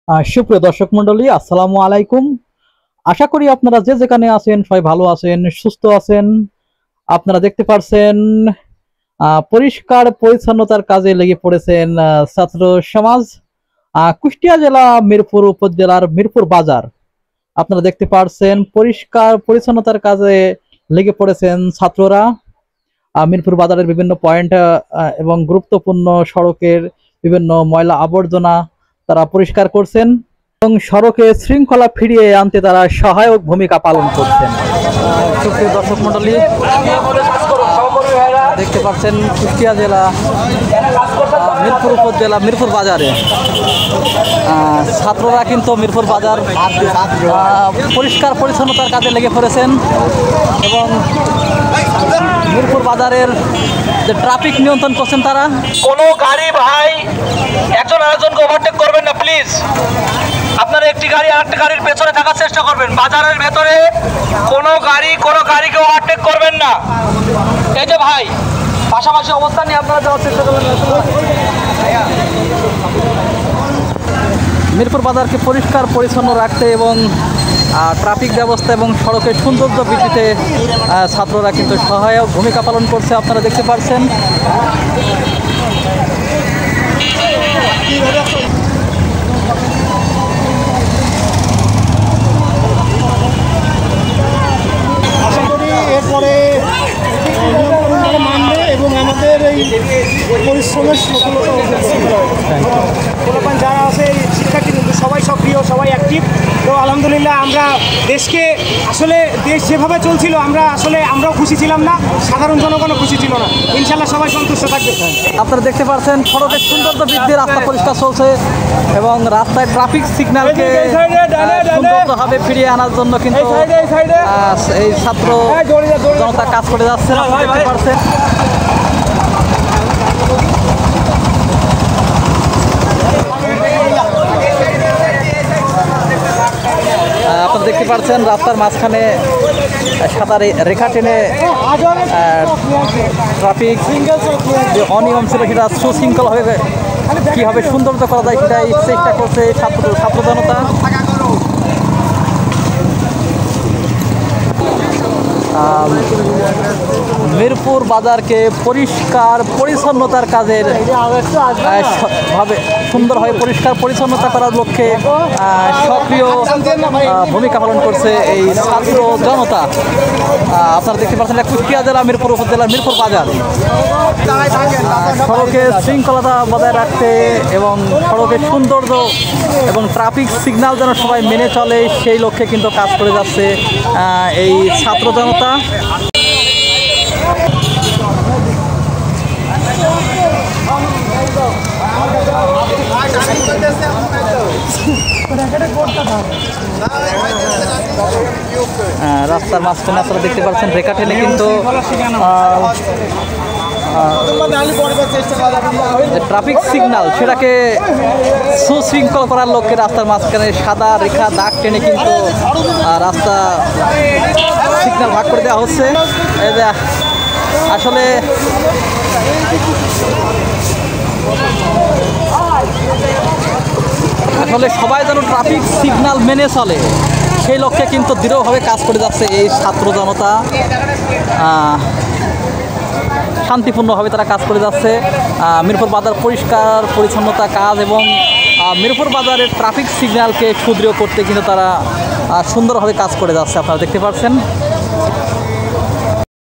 সুপ্রিয় দর্শক মন্ডলী, আসসালামু আলাইকুম। আশা করি আপনারা যে যেখানে আছেন সবাই ভালো আছেন, সুস্থ আছেন। আপনারা দেখতে পারছেন পরিষ্কার পরিচ্ছন্নতার কাজে লেগে পড়েছেন ছাত্র সমাজ। কুষ্টিয়া জেলা মিরপুর উপজেলার মিরপুর বাজার আপনারা দেখতে পারছেন পরিষ্কার পরিচ্ছন্নতার কাজে লেগে পড়েছেন ছাত্ররা। মিরপুর বাজারের বিভিন্ন পয়েন্ট এবং গুরুত্বপূর্ণ সড়কের বিভিন্ন ময়লা আবর্জনা তারা পরিষ্কার করছেন এবং সড়কে শৃঙ্খলা ফিরিয়ে আনতে তারা সহায়ক ভূমিকা পালন করছেন। সুপ্রিয় দর্শক মন্ডলী, দেখতে পাচ্ছেন কুষ্টিয়া জেলা মিরপুর উপজেলা মিরপুর বাজারে ছাত্ররা কিন্তু মিরপুর বাজার পরিষ্কার পরিচ্ছন্নতার কাজে লেগে পড়েছেন এবং মিরপুর বাজারের যে ট্রাফিক নিয়ন্ত্রণ করছেন তারা। কোনো গাড়ি ভাই একজন আরেকজনকে ওভারটেক করবেন না প্লিজ। আপনারা একটি গাড়ি আরেকটি গাড়ির পেছনে থাকার চেষ্টা করবেন। বাজারের ভেতরে কোনো গাড়িকে ওভারটেক করবেন না। এই যে ভাই পাশাপাশি অবস্থান নিয়ে আপনারা যাওয়ার চেষ্টা করবেন। মিরপুর বাজারকে পরিষ্কার পরিচ্ছন্ন রাখতে এবং ট্রাফিক ব্যবস্থা এবং সড়কের সৌন্দর্য বৃদ্ধিতে ছাত্ররা কিন্তু সহায়ক ভূমিকা পালন করছে, আপনারা দেখতে পাচ্ছেন। আশা করি এরপরে মানবে এবং আমাদের এই পরিশ্রমের সফলতা যারা আছে শিক্ষার্থী কিন্তু সবাই সক্রিয়, সবাই অ্যাক্টিভ। তো আলহামদুলিল্লাহ আমরা দেশকে আসলে দেশ যেভাবে চলছিল আমরাও খুশি ছিলাম না, সাধারণ জনগণও খুশি ছিল না। ইনশাল্লাহ সবাই সন্তুষ্ট থাকবে। আপনারা দেখতে পাচ্ছেন সড়কের সৌন্দর্য বৃদ্ধি, রাস্তা পরিষ্কার চলছে এবং রাস্তায় ট্রাফিক সিগন্যালকে সুন্দরভাবে ফিরিয়ে আনার জন্য কিন্তু এই ছাত্র জনতা কাজ করে যাচ্ছে, আপনারা দেখতে পাচ্ছেন। আপনারা দেখতে পাচ্ছেন রাস্তার মাঝখানে সাদা রেখা টেনে ট্রাফিক যে অনিয়ম ছিল সেটা সুশৃঙ্খলভাবে কীভাবে সৌন্দর্য করা যায় সেটাই চেষ্টা করছে ছাত্র জনতা। মিরপুর বাজারকে পরিষ্কার পরিচ্ছন্নতার কাজের ভাবে সুন্দরভাবে পরিষ্কার পরিচ্ছন্নতা করার লক্ষ্যে সক্রিয় ভূমিকা পালন করছে এই ছাত্র জনতা। আপনারা দেখতে পাচ্ছেন কুষ্টিয়া জেলা মিরপুর উপজেলার মিরপুর বাজার সড়কের শৃঙ্খলতা বজায় রাখতে এবং সড়কের সৌন্দর্য এবং ট্রাফিক সিগন্যাল যেন সবাই মেনে চলে সেই লক্ষ্যে কিন্তু কাজ করে যাচ্ছে এই ছাত্র জনতা। রাস্তার মাঝখানে আপনারা দেখতে পাচ্ছেন রেখা টেনে কিন্তু ট্রাফিক সিগন্যাল সেটাকে সুশৃঙ্খল করার লক্ষ্যে রাস্তার মাঝখানে সাদা রেখা দাগ টেনে কিন্তু রাস্তা সিগন্যাল ভাগ করে দেওয়া হচ্ছে। আসলে সবাই যেন ট্রাফিক সিগন্যাল মেনে চলে সেই লক্ষ্যে কিন্তু দৃঢ়ভাবে কাজ করে যাচ্ছে এই ছাত্র জনতা। শান্তিপূর্ণভাবে তারা কাজ করে যাচ্ছে। মিরপুর বাজার পরিষ্কার পরিচ্ছন্নতা কাজ এবং মিরপুর বাজারের ট্রাফিক সিগন্যালকে সুদৃঢ় করতে কিন্তু তারা সুন্দরভাবে কাজ করে যাচ্ছে, আপনারা দেখতে পাচ্ছেন।